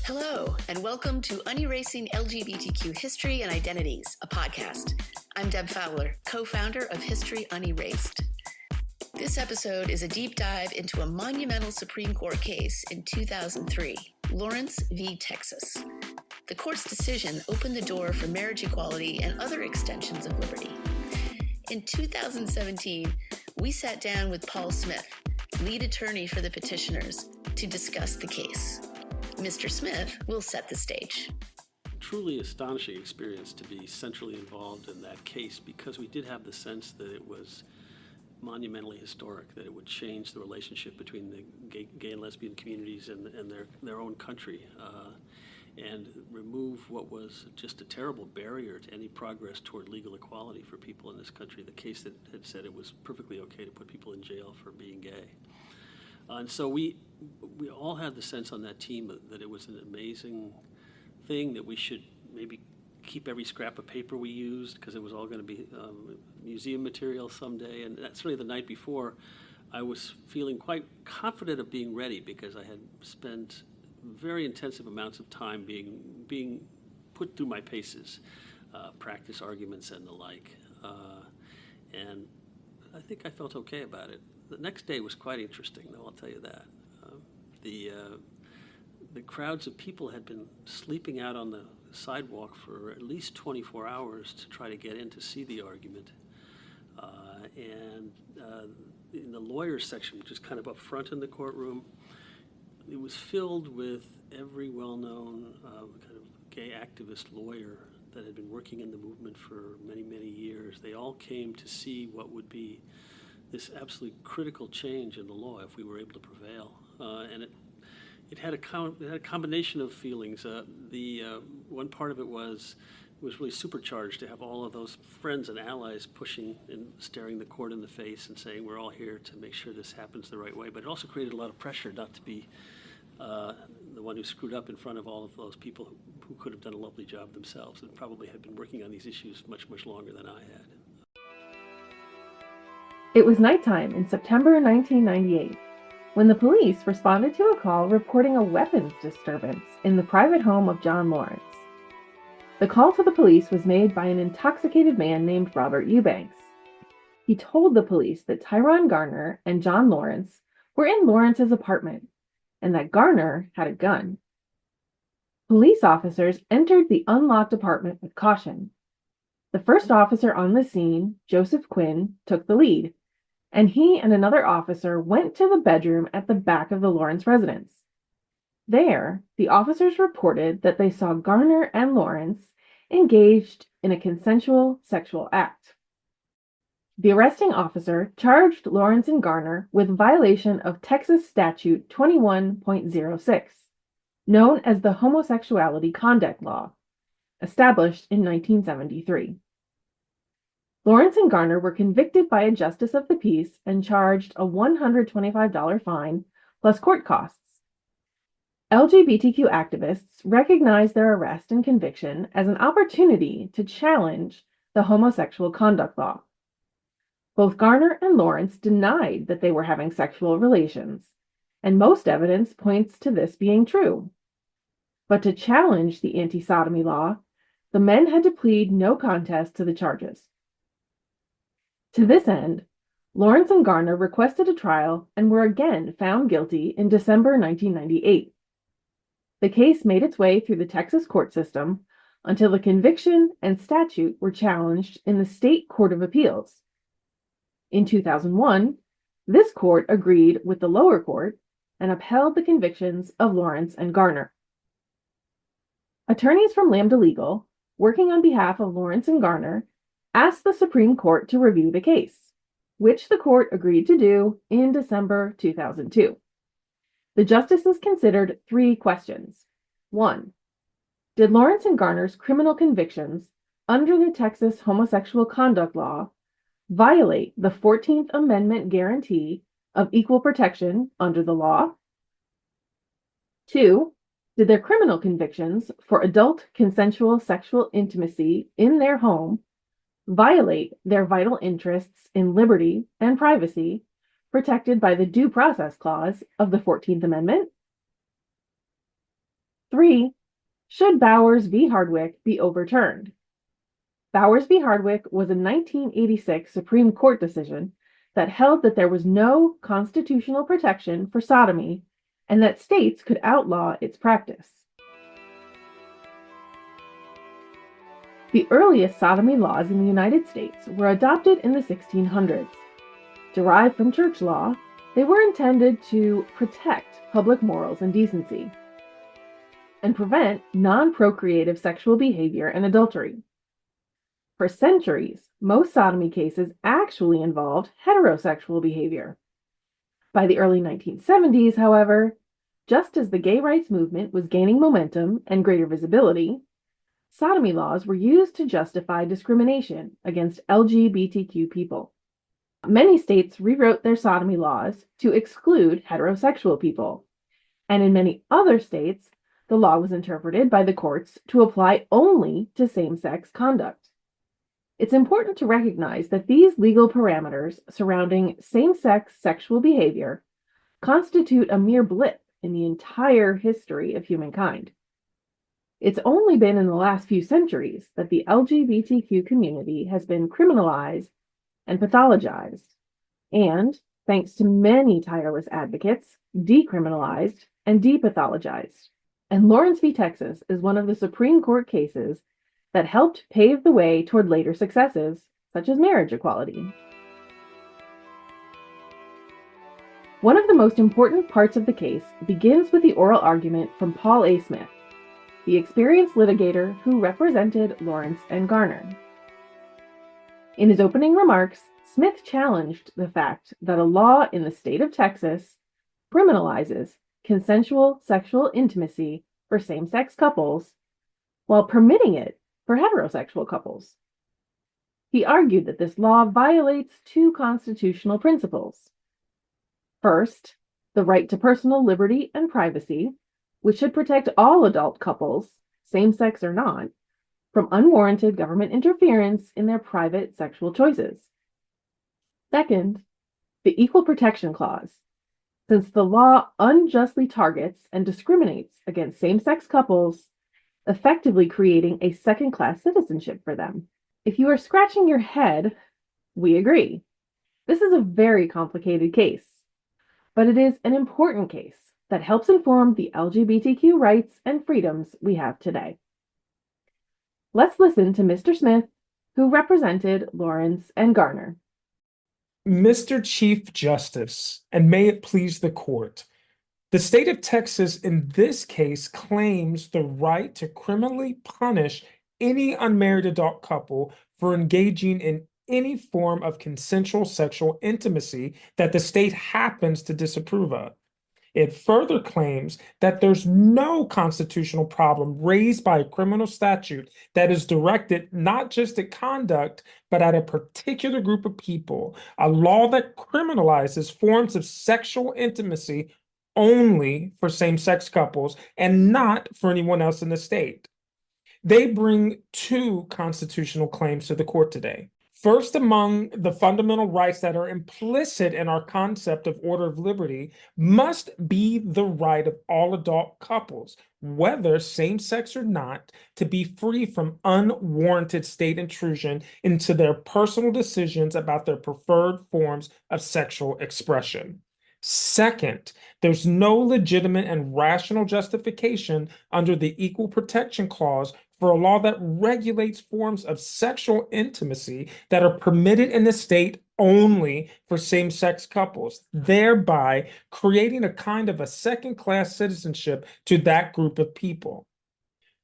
Hello, and welcome to Unerasing LGBTQ History and Identities, a podcast. I'm Deb Fowler, co-founder of History Unerased. This episode is a deep dive into a monumental Supreme Court case in 2003, Lawrence v. Texas. The court's decision opened the door for marriage equality and other extensions of liberty. In 2017, we sat down with Paul Smith, lead attorney for the petitioners, to discuss the case. Mr. Smith will set the stage. Truly astonishing experience to be centrally involved in that case, because we did have the sense that it was monumentally historic, that it would change the relationship between the gay and lesbian communities and their own country, and remove what was just a terrible barrier to any progress toward legal equality for people in this country. The case that had said it was perfectly okay to put people in jail for being gay. And so we all had the sense on that team that it was an amazing thing, that we should maybe keep every scrap of paper we used, because it was all going to be museum material someday. And that's really the night before, I was feeling quite confident of being ready, because I had spent very intensive amounts of time being put through my paces, practice arguments and the like. And I think I felt okay about it. The next day was quite interesting, though, I'll tell you that. The crowds of people had been sleeping out on the sidewalk for at least 24 hours to try to get in to see the argument. And in the lawyers section, which is kind of up front in the courtroom, it was filled with every well-known kind of gay activist lawyer that had been working in the movement for many, many years. They all came to see what would be this absolutely critical change in the law if we were able to prevail. And it had a combination of feelings. The one part of it was really supercharged to have all of those friends and allies pushing and staring the court in the face and saying, we're all here to make sure this happens the right way. But it also created a lot of pressure not to be the one who screwed up in front of all of those people who could have done a lovely job themselves and probably had been working on these issues much, much longer than I had. It was nighttime in September 1998 when the police responded to a call reporting a weapons disturbance in the private home of John Lawrence. The call to the police was made by an intoxicated man named Robert Eubanks. He told the police that Tyrone Garner and John Lawrence were in Lawrence's apartment and that Garner had a gun. Police officers entered the unlocked apartment with caution. The first officer on the scene, Joseph Quinn, took the lead, and he and another officer went to the bedroom at the back of the Lawrence residence. There, the officers reported that they saw Garner and Lawrence engaged in a consensual sexual act. The arresting officer charged Lawrence and Garner with violation of Texas Statute 21.06, known as the Homosexuality Conduct Law, established in 1973. Lawrence and Garner were convicted by a justice of the peace and charged a $125 fine plus court costs. LGBTQ activists recognized their arrest and conviction as an opportunity to challenge the homosexual conduct law. Both Garner and Lawrence denied that they were having sexual relations, and most evidence points to this being true. But to challenge the anti-sodomy law, the men had to plead no contest to the charges. To this end, Lawrence and Garner requested a trial and were again found guilty in December 1998. The case made its way through the Texas court system until the conviction and statute were challenged in the State Court of Appeals. In 2001, this court agreed with the lower court and upheld the convictions of Lawrence and Garner. Attorneys from Lambda Legal, working on behalf of Lawrence and Garner, asked the Supreme Court to review the case, which the court agreed to do in December 2002. The justices considered three questions. 1. Did Lawrence and Garner's criminal convictions under the Texas homosexual conduct law violate the 14th Amendment guarantee of equal protection under the law? 2. Did their criminal convictions for adult consensual sexual intimacy in their home violate their vital interests in liberty and privacy protected by the Due Process Clause of the 14th Amendment? 3. Should Bowers v. Hardwick be overturned? Bowers v. Hardwick was a 1986 Supreme Court decision that held that there was no constitutional protection for sodomy and that states could outlaw its practice. The earliest sodomy laws in the United States were adopted in the 1600s. Derived from church law, they were intended to protect public morals and decency and prevent non-procreative sexual behavior and adultery. For centuries, most sodomy cases actually involved heterosexual behavior. By the early 1970s, however, just as the gay rights movement was gaining momentum and greater visibility, sodomy laws were used to justify discrimination against LGBTQ people. Many states rewrote their sodomy laws to exclude heterosexual people, and in many other states, the law was interpreted by the courts to apply only to same-sex conduct. It's important to recognize that these legal parameters surrounding same-sex sexual behavior constitute a mere blip in the entire history of humankind. It's only been in the last few centuries that the LGBTQ community has been criminalized and pathologized, and, thanks to many tireless advocates, decriminalized and depathologized. And Lawrence v. Texas is one of the Supreme Court cases that helped pave the way toward later successes, such as marriage equality. One of the most important parts of the case begins with the oral argument from Paul A. Smith, the experienced litigator who represented Lawrence and Garner. In his opening remarks, Smith challenged the fact that a law in the state of Texas criminalizes consensual sexual intimacy for same-sex couples while permitting it for heterosexual couples. He argued that this law violates two constitutional principles. First, the right to personal liberty and privacy, which should protect all adult couples, same-sex or not, from unwarranted government interference in their private sexual choices. Second, the Equal Protection Clause, since the law unjustly targets and discriminates against same-sex couples, effectively creating a second-class citizenship for them. If you are scratching your head, we agree. This is a very complicated case, but it is an important case that helps inform the LGBTQ rights and freedoms we have today. Let's listen to Mr. Smith, who represented Lawrence and Garner. Mr. Chief Justice, and may it please the court, the state of Texas in this case claims the right to criminally punish any unmarried adult couple for engaging in any form of consensual sexual intimacy that the state happens to disapprove of. It further claims that there's no constitutional problem raised by a criminal statute that is directed not just at conduct, but at a particular group of people, a law that criminalizes forms of sexual intimacy only for same-sex couples and not for anyone else in the state. They bring two constitutional claims to the court today. First, among the fundamental rights that are implicit in our concept of order of liberty must be the right of all adult couples, whether same-sex or not, to be free from unwarranted state intrusion into their personal decisions about their preferred forms of sexual expression. Second, there's no legitimate and rational justification under the Equal Protection Clause for a law that regulates forms of sexual intimacy that are permitted in the state only for same-sex couples, thereby creating a kind of a second-class citizenship to that group of people.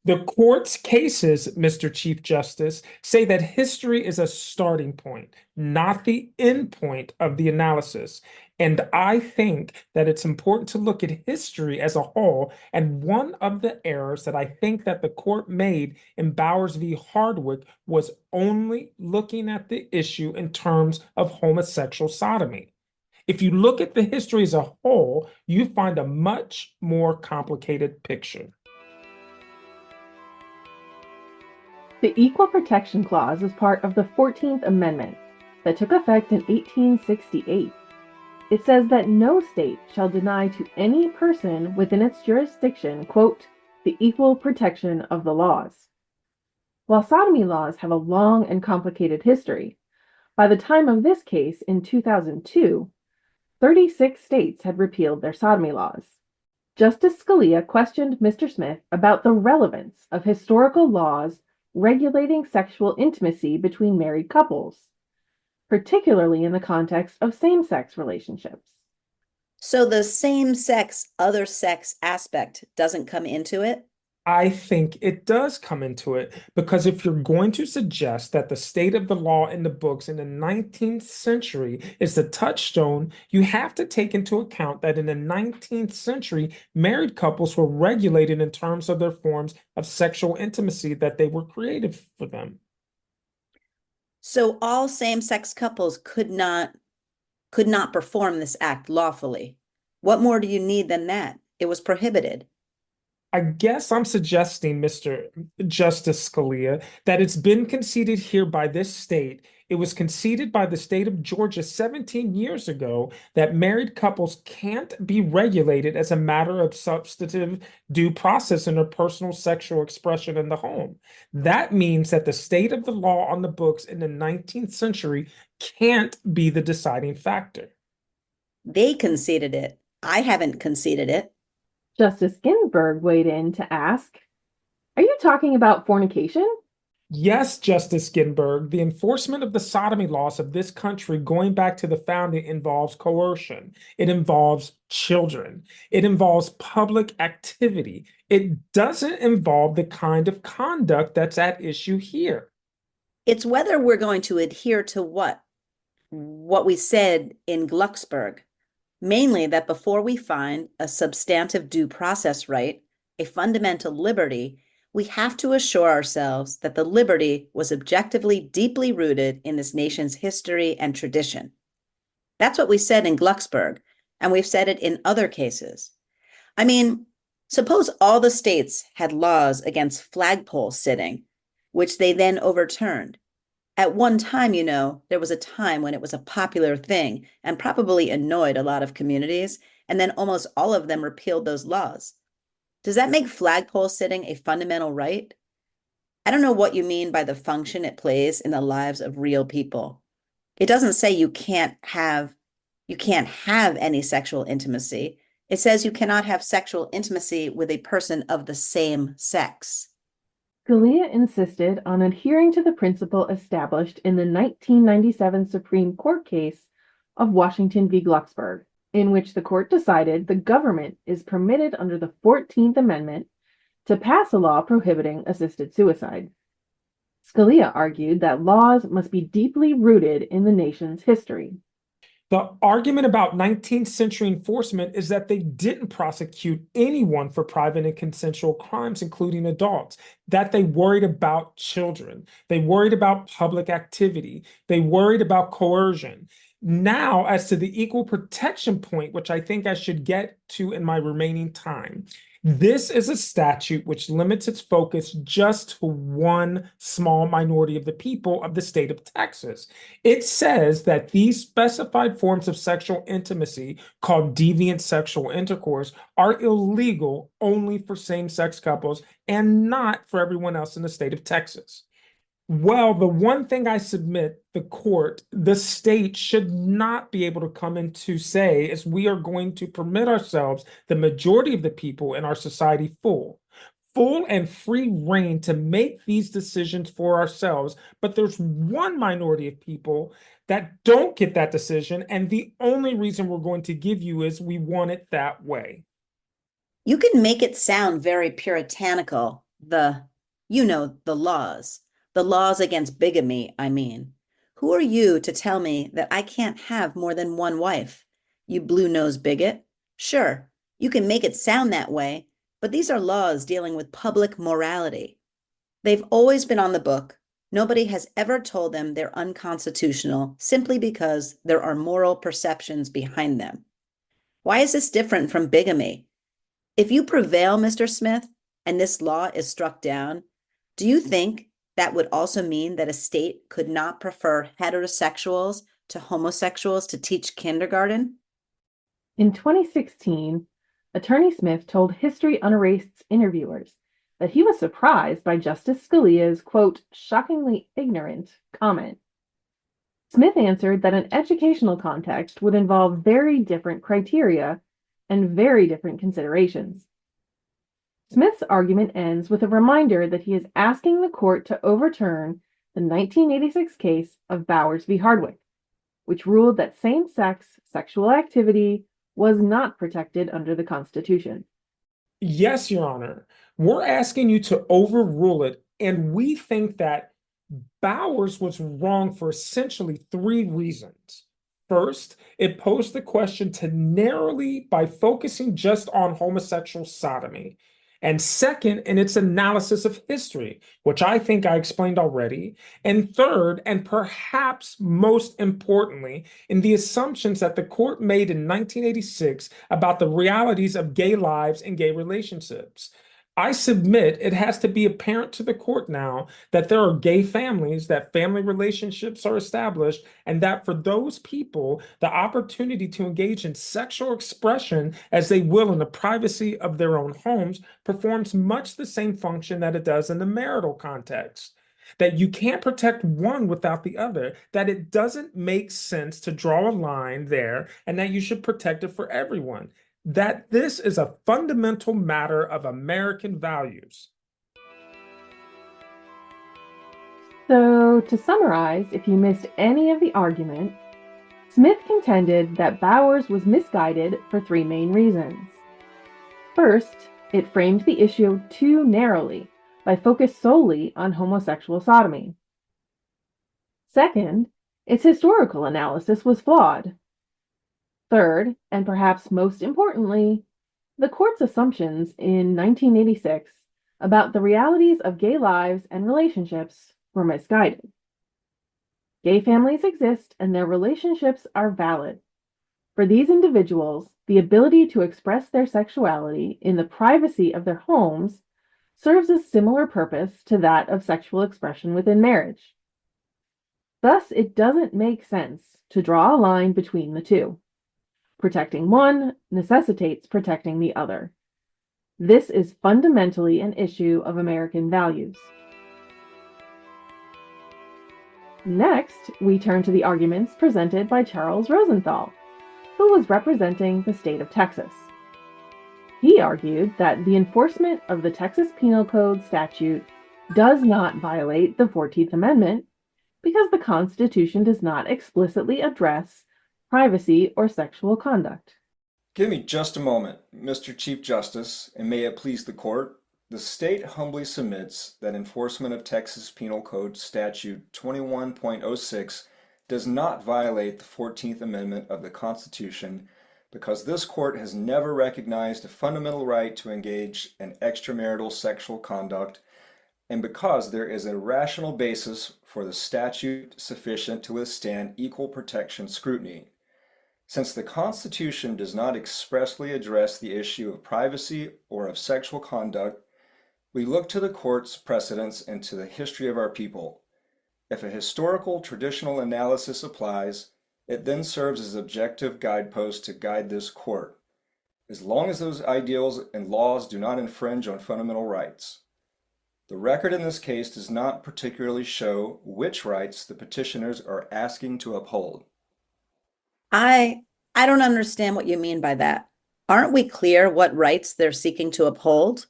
The court's cases, Mr. Chief Justice, say that history is a starting point, not the end point of the analysis. And I think that it's important to look at history as a whole. And one of the errors that I think that the court made in Bowers v. Hardwick was only looking at the issue in terms of homosexual sodomy. If you look at the history as a whole, you find a much more complicated picture. The Equal Protection Clause is part of the 14th Amendment that took effect in 1868. It says that no state shall deny to any person within its jurisdiction, quote, the equal protection of the laws. While sodomy laws have a long and complicated history, by the time of this case in 2002, 36 states had repealed their sodomy laws. Justice Scalia questioned Mr. Smith about the relevance of historical laws regulating sexual intimacy between married couples, particularly in the context of same-sex relationships. So the same-sex, other sex aspect doesn't come into it? I think it does come into it because if you're going to suggest that the state of the law in the books in the 19th century is the touchstone, you have to take into account that in the 19th century, married couples were regulated in terms of their forms of sexual intimacy that they were created for them. So all same-sex couples could not perform this act lawfully. What more do you need than that? It was prohibited. I guess I'm suggesting, Mr. Justice Scalia, that it's been conceded here by this state. It was conceded by the state of Georgia 17 years ago that married couples can't be regulated as a matter of substantive due process in their personal sexual expression in the home. That means that the state of the law on the books in the 19th century can't be the deciding factor. They conceded it. I haven't conceded it. Justice Ginsburg weighed in to ask, "Are you talking about fornication?" Yes, Justice Ginsburg, the enforcement of the sodomy laws of this country going back to the founding involves coercion. It involves children. It involves public activity. It doesn't involve the kind of conduct that's at issue here. It's whether we're going to adhere to what we said in Glucksburg, mainly that before we find a substantive due process right, a fundamental liberty, we have to assure ourselves that the liberty was objectively deeply rooted in this nation's history and tradition. That's what we said in Glucksburg, and we've said it in other cases. I mean, suppose all the states had laws against flagpole sitting, which they then overturned. At one time, there was a time when it was a popular thing and probably annoyed a lot of communities, and then almost all of them repealed those laws. Does that make flagpole sitting a fundamental right? I don't know what you mean by the function it plays in the lives of real people. It doesn't say you can't have any sexual intimacy. It says you cannot have sexual intimacy with a person of the same sex. Scalia insisted on adhering to the principle established in the 1997 Supreme Court case of Washington v. Glucksburg, in which the court decided the government is permitted under the 14th Amendment to pass a law prohibiting assisted suicide. Scalia argued that laws must be deeply rooted in the nation's history. The argument about 19th century enforcement is that they didn't prosecute anyone for private and consensual crimes, including adults, that they worried about children, they worried about public activity, they worried about coercion. Now, as to the equal protection point, which I think I should get to in my remaining time, this is a statute which limits its focus just to one small minority of the people of the state of Texas. It says that these specified forms of sexual intimacy, called deviant sexual intercourse, are illegal only for same-sex couples and not for everyone else in the state of Texas. Well, the one thing I submit the court, the state should not be able to come in to say is we are going to permit ourselves, the majority of the people in our society, full and free reign to make these decisions for ourselves. But there's one minority of people that don't get that decision. And the only reason we're going to give you is we want it that way. You can make it sound very puritanical, the laws against bigamy, I mean. Who are you to tell me that I can't have more than one wife? You blue-nosed bigot. Sure, you can make it sound that way, but these are laws dealing with public morality. They've always been on the book. Nobody has ever told them they're unconstitutional simply because there are moral perceptions behind them. Why is this different from bigamy? If you prevail, Mr. Smith, and this law is struck down, do you think that would also mean that a state could not prefer heterosexuals to homosexuals to teach kindergarten? In 2016, Attorney Smith told History Unerrased's interviewers that he was surprised by Justice Scalia's, quote, shockingly ignorant comment. Smith answered that an educational context would involve very different criteria and very different considerations. Smith's argument ends with a reminder that he is asking the court to overturn the 1986 case of Bowers v. Hardwick, which ruled that same-sex sexual activity was not protected under the Constitution. Yes, Your Honor. We're asking you to overrule it, and we think that Bowers was wrong for essentially three reasons. First, it posed the question too narrowly by focusing just on homosexual sodomy. And second, in its analysis of history, which I think I explained already. And third, and perhaps most importantly, in the assumptions that the court made in 1986 about the realities of gay lives and gay relationships. I submit it has to be apparent to the court now that there are gay families, that family relationships are established, and that for those people, the opportunity to engage in sexual expression as they will in the privacy of their own homes performs much the same function that it does in the marital context. That you can't protect one without the other, that it doesn't make sense to draw a line there, and that you should protect it for everyone. That this is a fundamental matter of American values. So, to summarize, if you missed any of the argument, Smith contended that Bowers was misguided for three main reasons. First, it framed the issue too narrowly by focus solely on homosexual sodomy. Second, its historical analysis was flawed. Third, and perhaps most importantly, the court's assumptions in 1986 about the realities of gay lives and relationships were misguided. Gay families exist and their relationships are valid. For these individuals, the ability to express their sexuality in the privacy of their homes serves a similar purpose to that of sexual expression within marriage. Thus, it doesn't make sense to draw a line between the two. Protecting one necessitates protecting the other. This is fundamentally an issue of American values. Next, we turn to the arguments presented by Charles Rosenthal, who was representing the state of Texas. He argued that the enforcement of the Texas Penal Code statute does not violate the 14th Amendment because the Constitution does not explicitly address privacy or sexual conduct. Give me just a moment, Mr. Chief Justice, and may it please the court. The state humbly submits that enforcement of Texas Penal Code Statute 21.06 does not violate the 14th Amendment of the Constitution because this court has never recognized a fundamental right to engage in extramarital sexual conduct, and because there is a rational basis for the statute sufficient to withstand equal protection scrutiny. Since the Constitution does not expressly address the issue of privacy or of sexual conduct, we look to the court's precedents and to the history of our people. If a historical traditional analysis applies, it then serves as objective guidepost to guide this court, as long as those ideals and laws do not infringe on fundamental rights. The record in this case does not particularly show which rights the petitioners are asking to uphold. I don't understand what you mean by that. Aren't we clear what rights they're seeking to uphold?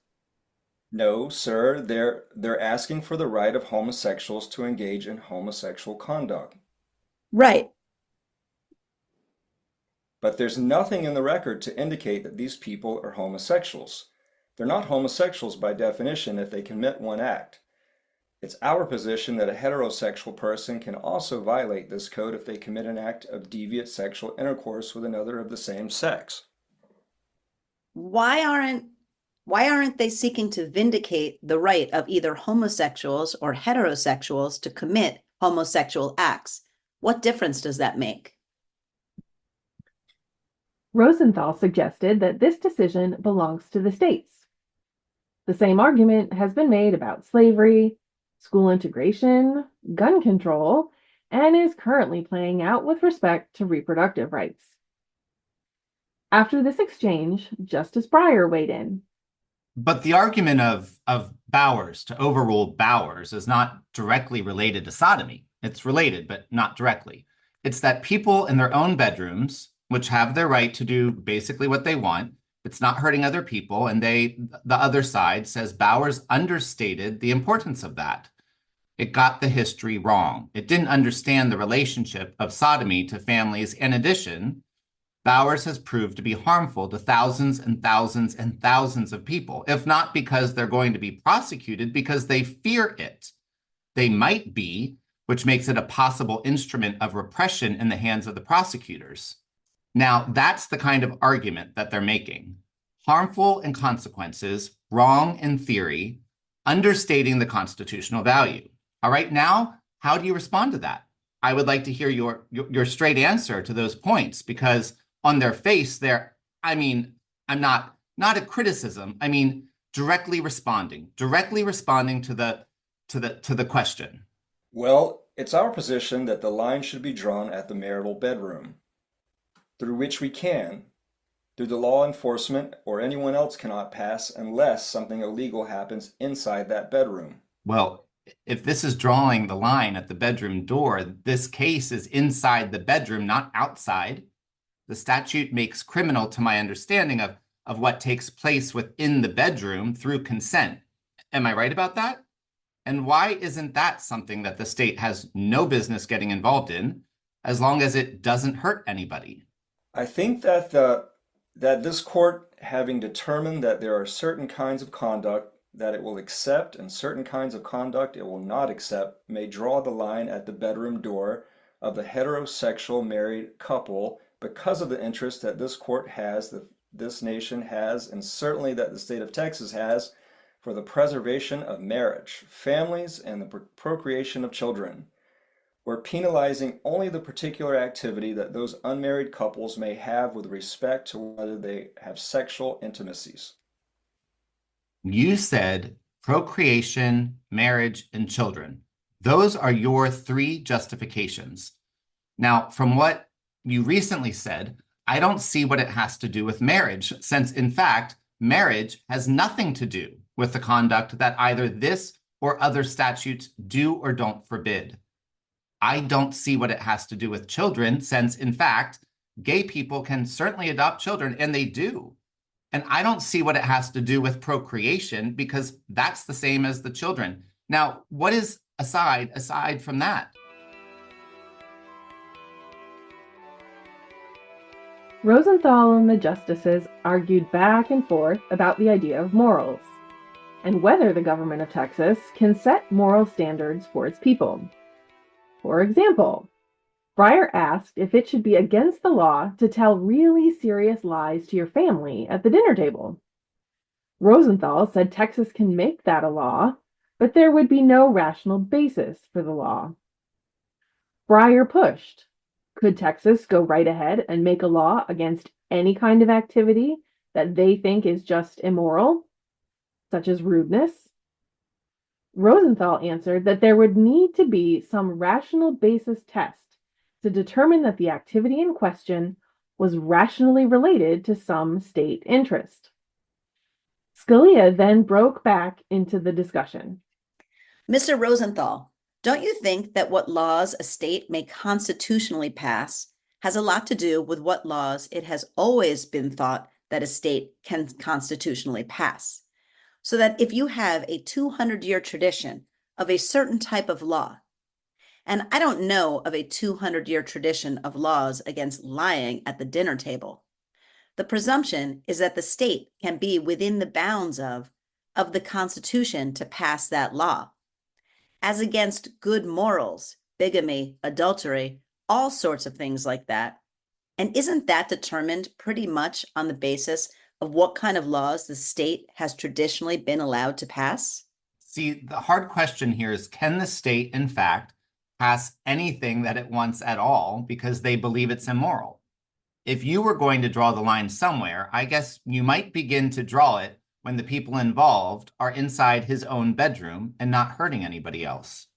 No, sir, they're asking for the right of homosexuals to engage in homosexual conduct. Right. But there's nothing in the record to indicate that these people are homosexuals. They're not homosexuals by definition if they commit one act. It's our position that a heterosexual person can also violate this code if they commit an act of deviant sexual intercourse with another of the same sex. Why aren't they seeking to vindicate the right of either homosexuals or heterosexuals to commit homosexual acts? What difference does that make? Rosenthal suggested that this decision belongs to the states. The same argument has been made about slavery, school integration, gun control, and is currently playing out with respect to reproductive rights. After this exchange, Justice Breyer weighed in. But the argument of Bowers to overrule Bowers is not directly related to sodomy. It's related, but not directly. It's that people in their own bedrooms, which have their right to do basically what they want, it's not hurting other people, and the other side says Bowers understated the importance of that. It got the history wrong. It didn't understand the relationship of sodomy to families. In addition, Bowers has proved to be harmful to thousands and thousands and thousands of people, if not because they're going to be prosecuted, because they fear it. They might be, which makes it a possible instrument of repression in the hands of the prosecutors. Now, that's the kind of argument that they're making. Harmful in consequences, wrong in theory, understating the constitutional value. All right, now, how do you respond to that? I would like to hear your straight answer to those points, because on their face, I'm not a criticism. I mean, directly responding to the question. Well, it's our position that the line should be drawn at the marital bedroom, through which we can, through the law enforcement or anyone else cannot pass unless something illegal happens inside that bedroom. Well, if this is drawing the line at the bedroom door, this case is inside the bedroom, not outside. The statute makes criminal, to my understanding, of what takes place within the bedroom through consent. Am I right about that? And why isn't that something that the state has no business getting involved in, as long as it doesn't hurt anybody? I think that this court, having determined that there are certain kinds of conduct that it will accept and certain kinds of conduct it will not accept, may draw the line at the bedroom door of the heterosexual married couple because of the interest that this court has, that this nation has, and certainly that the state of Texas has, for the preservation of marriage, families, and the procreation of children. We're penalizing only the particular activity that those unmarried couples may have with respect to whether they have sexual intimacies. You said procreation, marriage, and children. Those are your three justifications. Now, from what you recently said, I don't see what it has to do with marriage, since in fact, marriage has nothing to do with the conduct that either this or other statutes do or don't forbid. I don't see what it has to do with children, since in fact, gay people can certainly adopt children, and they do. And I don't see what it has to do with procreation, because that's the same as the children. Now, what is aside from that? Rosenthal and the justices argued back and forth about the idea of morals and whether the government of Texas can set moral standards for its people. For example, Breyer asked if it should be against the law to tell really serious lies to your family at the dinner table. Rosenthal said Texas can make that a law, but there would be no rational basis for the law. Breyer pushed. Could Texas go right ahead and make a law against any kind of activity that they think is just immoral, such as rudeness? Rosenthal answered that there would need to be some rational basis test to determine that the activity in question was rationally related to some state interest. Scalia then broke back into the discussion. Mr. Rosenthal, don't you think that what laws a state may constitutionally pass has a lot to do with what laws it has always been thought that a state can constitutionally pass? So that if you have a 200-year tradition of a certain type of law, and I don't know of a 200-year tradition of laws against lying at the dinner table, the presumption is that the state can be within the bounds of the Constitution to pass that law. As against good morals, bigamy, adultery, all sorts of things like that. And isn't that determined pretty much on the basis of what kind of laws the state has traditionally been allowed to pass? See, the hard question here is, can the state, in fact, pass anything that it wants at all because they believe it's immoral? If you were going to draw the line somewhere, I guess you might begin to draw it when the people involved are inside his own bedroom and not hurting anybody else.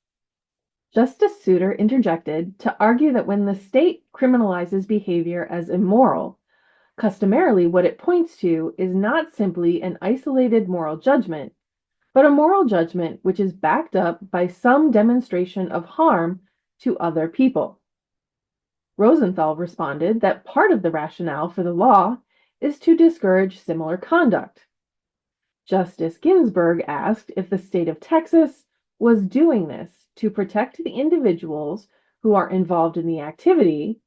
Justice Souter interjected to argue that when the state criminalizes behavior as immoral, Customarily, what it points to is not simply an isolated moral judgment, but a moral judgment which is backed up by some demonstration of harm to other people. Rosenthal responded that part of the rationale for the law is to discourage similar conduct. Justice Ginsburg asked if the state of Texas was doing this to protect the individuals who are involved in the activity,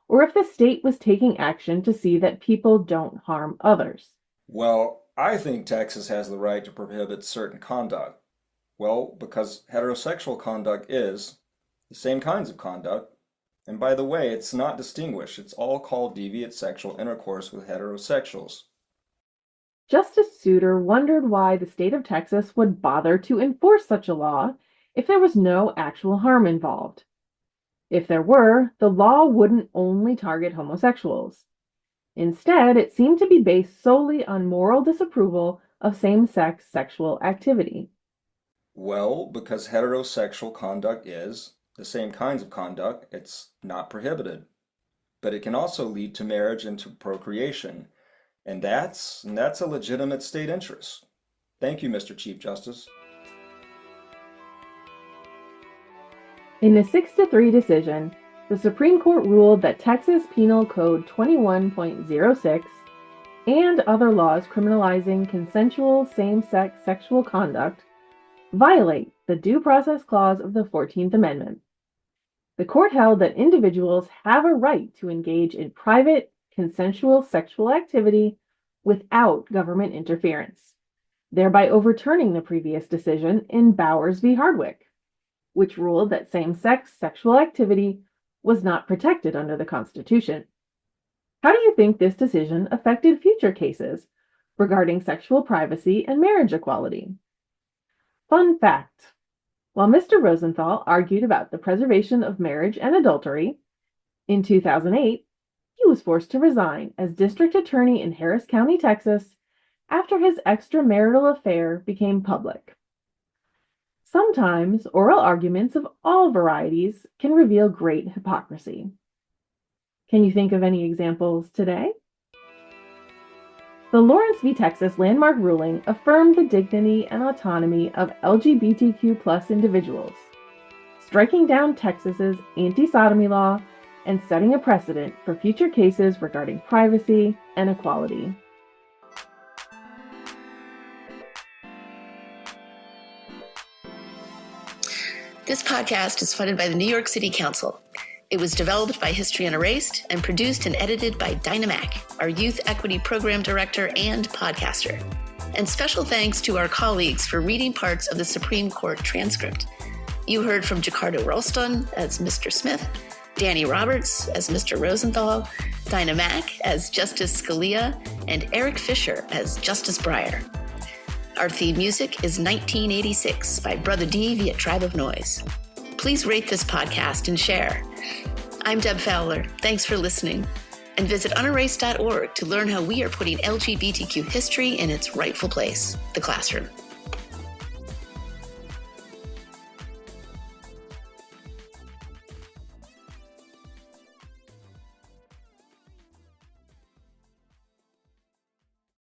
or if the state was taking action to see that people don't harm others. Well, I think Texas has the right to prohibit certain conduct. Well, because heterosexual conduct is the same kinds of conduct. And by the way, it's not distinguished. It's all called deviant sexual intercourse with heterosexuals. Justice Souter wondered why the state of Texas would bother to enforce such a law if there was no actual harm involved. If there were, the law wouldn't only target homosexuals. Instead, it seemed to be based solely on moral disapproval of same-sex sexual activity. Well, because heterosexual conduct is the same kinds of conduct, it's not prohibited. But it can also lead to marriage and to procreation, and that's a legitimate state interest. Thank you, Mr. Chief Justice. In a 6-3 decision, the Supreme Court ruled that Texas Penal Code 21.06 and other laws criminalizing consensual same-sex sexual conduct violate the Due Process Clause of the 14th Amendment. The court held that individuals have a right to engage in private, consensual sexual activity without government interference, thereby overturning the previous decision in Bowers v. Hardwick, which ruled that same-sex sexual activity was not protected under the Constitution. How do you think this decision affected future cases regarding sexual privacy and marriage equality? Fun fact: while Mr. Rosenthal argued about the preservation of marriage and adultery, in 2008, he was forced to resign as district attorney in Harris County, Texas, after his extramarital affair became public. Sometimes oral arguments of all varieties can reveal great hypocrisy. Can you think of any examples today? The Lawrence v. Texas landmark ruling affirmed the dignity and autonomy of LGBTQ+ individuals, striking down Texas's anti-sodomy law and setting a precedent for future cases regarding privacy and equality. This podcast is funded by the New York City Council. It was developed by History Unerased and produced and edited by Dinah Mack, our Youth Equity Program Director and podcaster. And special thanks to our colleagues for reading parts of the Supreme Court transcript. You heard from Jakarta Ralston as Mr. Smith, Danny Roberts as Mr. Rosenthal, Dinah Mack as Justice Scalia, and Eric Fisher as Justice Breyer. Our theme music is 1986 by Brother D via Tribe of Noise. Please rate this podcast and share. I'm Deb Fowler. Thanks for listening. And visit unerased.org to learn how we are putting LGBTQ history in its rightful place, the classroom.